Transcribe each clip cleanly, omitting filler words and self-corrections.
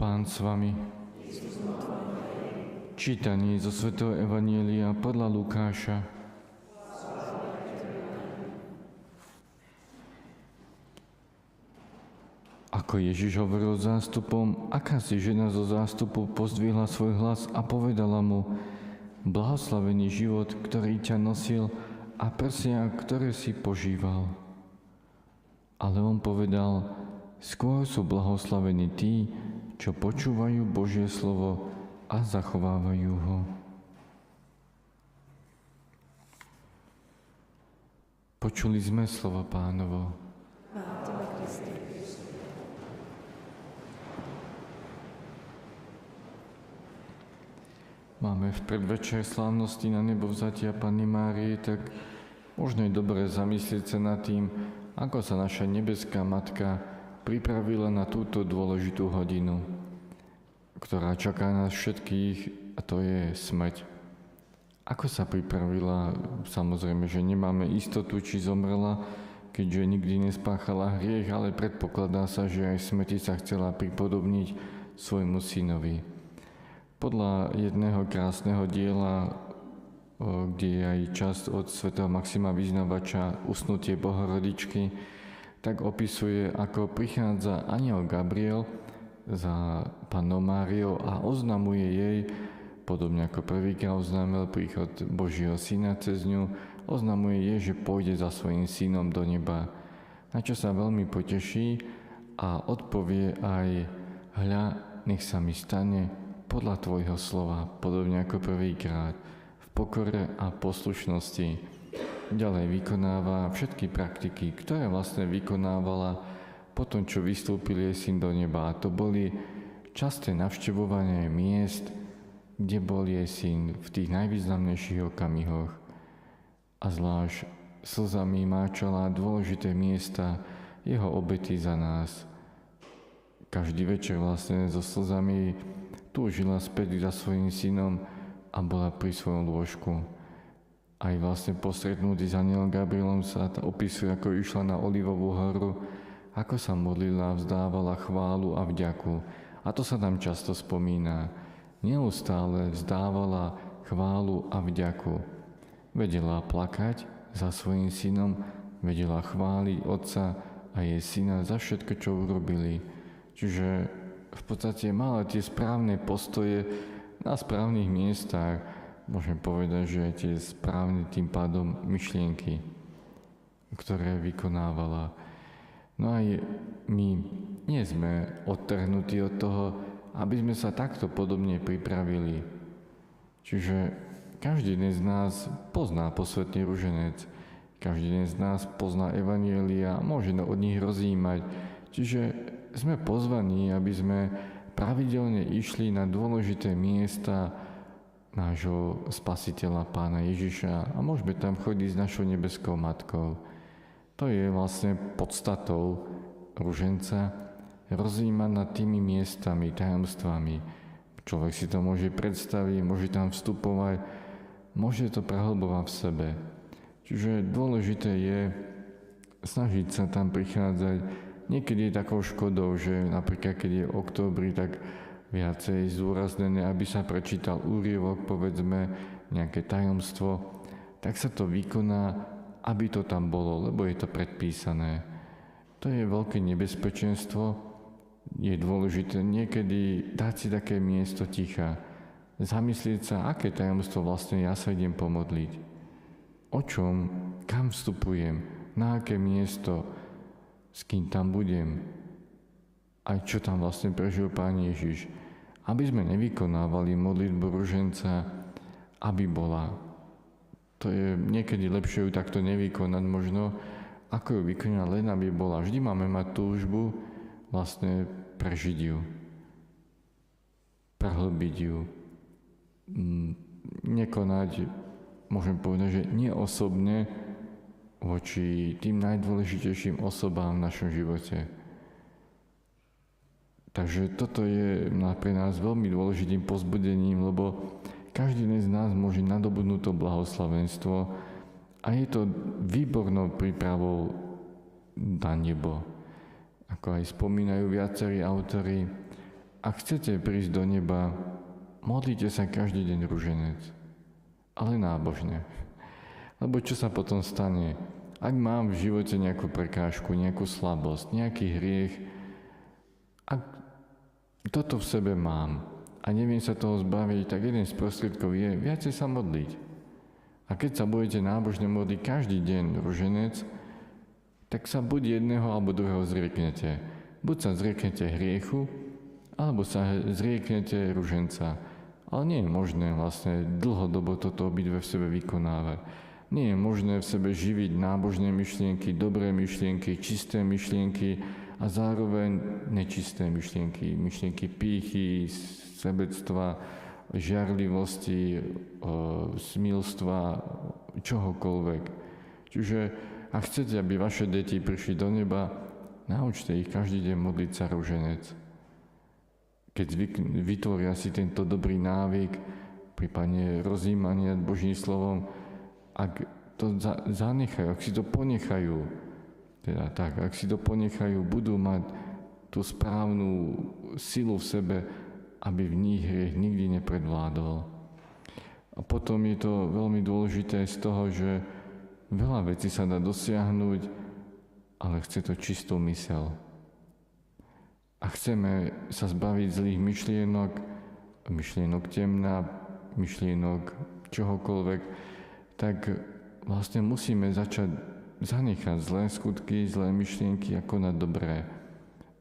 Pán s vami. Čítanie zo svätého Evanjelia podľa Lukáša. Ako Ježiš hovoril zástupom, akási žena zo zástupu pozdvihla svoj hlas a povedala mu: Blahoslavený život, ktorý ťa nosil, a prsia, ktoré si požíval. Ale on povedal: skôr sú blahoslavení tí, čo počúvajú Božie slovo a zachovávajú ho. Počuli sme slovo Pánovo. Máme v predvečer slávnosti na nebovzatia Panny Márie, tak možno je dobré zamyslieť sa nad tým, ako sa naša nebeská Matka pripravila na túto dôležitú hodinu, ktorá čaká nás všetkých, a to je smrť. Ako sa pripravila? Samozrejme, že nemáme istotu, či zomrela, keďže nikdy nespáchala hriech, ale predpokladá sa, že aj smrti sa chcela pripodobniť svojmu synovi. Podľa jedného krásneho diela, kde je aj časť od svätého Maxima Vyznavača Usnutie Bohorodičky, tak opisuje, ako prichádza anjel Gabriel za Pannou Máriou a oznamuje jej, podobne ako prvýkrát oznámil príchod Božieho syna cez ňu, oznamuje jej, že pôjde za svojím synom do neba, na čo sa veľmi poteší a odpovie aj: hľa, nech sa mi stane podľa tvojho slova, podobne ako prvýkrát, v pokore a poslušnosti. Ďalej vykonáva všetky praktiky, ktoré vlastne vykonávala po tom, čo vystúpil jej syn do neba. A to boli časté navštevovanie miest, kde bol jej syn v tých najvýznamnejších okamihoch. A zvlášť slzami máčala dôležité miesta jeho obety za nás. Každý večer vlastne so slzami túžila späť za svojím synom a bola pri svojom lôžku. Aj vlastne po stretnutí s anjelom Gabrielom sa opisuje, ako išla na Olivovú horu, ako sa modlila, vzdávala chválu a vďaku. A to sa tam často spomína. Neustále vzdávala chválu a vďaku. Vedela plakať za svojím synom, vedela chváliť otca a jej syna za všetko, čo urobili. Čiže v podstate mala tie správne postoje na správnych miestach. Môžem povedať, že tie správne tým pádom myšlienky, ktoré vykonávala. No aj my nie sme odtrhnutí od toho, aby sme sa takto podobne pripravili. Čiže každý jeden z nás pozná posvätný ruženec, každý jeden z nás pozná evanjelia a môže od nich rozjímať. Čiže sme pozvaní, aby sme pravidelne išli na dôležité miesta nášho Spasiteľa, Pána Ježiša, a môžeme tam chodiť s našou nebeskou Matkou. To je vlastne podstatou ruženca, rozjímať nad tými miestami, tajomstvami. Človek si to môže predstaviť, môže tam vstupovať, môže to prehlbovať v sebe. Čiže dôležité je snažiť sa tam prichádzať. Niekedy je takou škodou, že napríklad keď je októbri, tak viacej zdôraznené, aby sa prečítal úryvok, povedzme, nejaké tajomstvo, tak sa to vykoná, aby to tam bolo, lebo je to predpísané. To je veľké nebezpečenstvo. Je dôležité niekedy dať si také miesto ticha, zamyslieť sa, aké tajomstvo vlastne ja sa idem pomodliť. O čom, kam vstupujem, na aké miesto, s kým tam budem, aj čo tam vlastne prežil Pán Ježiš. Aby sme nevykonávali modlitbu ruženca, aby bola. To je niekedy lepšie ju takto nevykonať možno, ako ju vykonať len aby bola. Vždy máme mať túžbu vlastne prežiť ju, prehlbiť ju, nekonať, môžem povedať, že nie osobne, voči tým najdôležitejším osobám v našom živote. Takže toto je pre nás veľmi dôležitým povzbudením, lebo každý z nás môže nadobudnúť to blahoslavenstvo a je to výbornou prípravou na nebo. Ako aj spomínajú viacerí autori, ak chcete prísť do neba, modlite sa každý deň ruženec. Ale nábožne. Lebo čo sa potom stane? Ak mám v živote nejakú prekážku, nejakú slabosť, nejaký hriech, ak toto v sebe mám a neviem sa toho zbaviť, tak jeden z prostriedkov je viacej sa modliť. A keď sa budete nábožne modliť každý deň ruženec, tak sa buď jedného alebo druhého zrieknete. Buď sa zrieknete hriechu, alebo sa zrieknete ruženca. Ale nie je možné vlastne dlhodobo toto obidve v sebe vykonávať. Nie je možné v sebe živiť nábožné myšlienky, dobré myšlienky, čisté myšlienky a zároveň nečisté myšlienky. Myšlienky pýchy, sebectva, žiarlivosti, smilstva, čohokoľvek. Čiže ak chcete, aby vaše deti prišli do neba, naučte ich každý deň modliť sa ruženec. Keď vytvoria si tento dobrý návyk, prípadne rozjímanie nad Božím slovom, ak to zanechajú, ak si to ponechajú, ak si to ponechajú, budú mať tú správnu silu v sebe, aby v nich hriech nikdy nepredvládol. A potom je to veľmi dôležité z toho, že veľa vecí sa dá dosiahnuť, ale chce to čistú myseľ. A chceme sa zbaviť zlých myšlienok temna, myšlienok čohokoľvek, tak vlastne musíme začať zanechať zlé skutky, zlé myšlienky a konať dobré.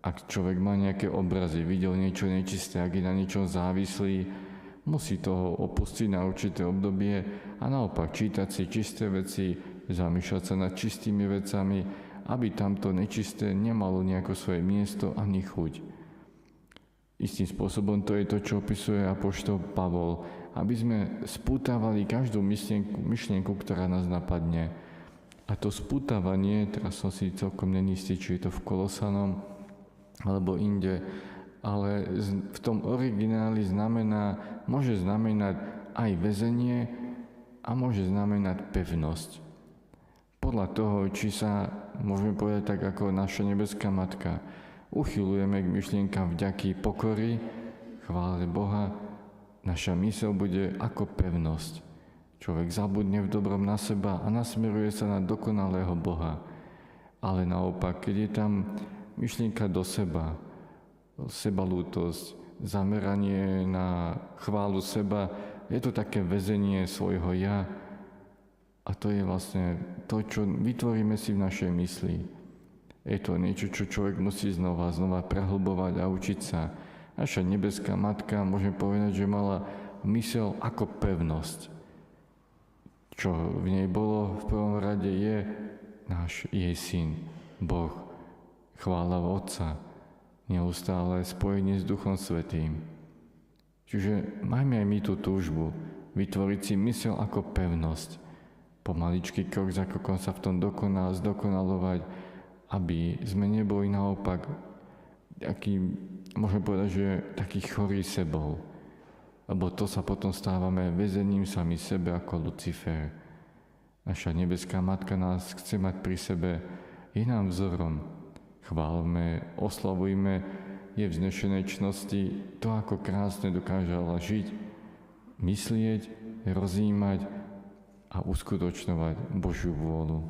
Ak človek má nejaké obrazy, videl niečo nečisté, ak je na niečom závislý, musí toho opustiť na určité obdobie a naopak čítať si čisté veci, zamýšľať sa nad čistými vecami, aby tamto nečisté nemalo nejako svoje miesto ani chuť. Istým spôsobom to je to, čo opisuje apoštol Pavol, aby sme spútavali každú myšlienku, ktorá nás napadne. A to spútavanie, teraz som si celkom nenistý, či je to v Kolosanom alebo inde, ale v tom origináli môže znamenať aj väzenie a môže znamenať pevnosť. Podľa toho, či sa, môžeme povedať tak ako naša nebeská matka, uchylujeme k myšlienkam vďaky, pokory, chvále Boha, naša myseľ bude ako pevnosť. Človek zabudne v dobrom na seba a nasmeruje sa na dokonalého Boha. Ale naopak, keď je tam myšlienka do seba, sebalútosť, zameranie na chválu seba, je to také väzenie svojho ja a to je vlastne to, čo vytvoríme si v našej mysli. Je to niečo, čo človek musí znova prehlbovať a učiť sa. Naša nebeská matka, môžem povedať, že mala myseľ ako pevnosť. Čo v nej bolo v prvom rade je jej syn, Boh, chvála Otca, neustále spojenie s Duchom Svätým. Čiže majme aj my tú túžbu vytvoriť si myseľ ako pevnosť, pomaličký krok za krokom sa v tom zdokonalovať, aby sme neboli naopak môžem povedať, že taký chorý sebou. Lebo to sa potom stávame väzením sami sebe ako Lucifer. Naša nebeská matka nás chce mať pri sebe, je nám vzorom. Chválme, oslavujme je v vznešenej čnosti to, ako krásne dokážala žiť, myslieť, rozjímať a uskutočňovať Božiu vôľu.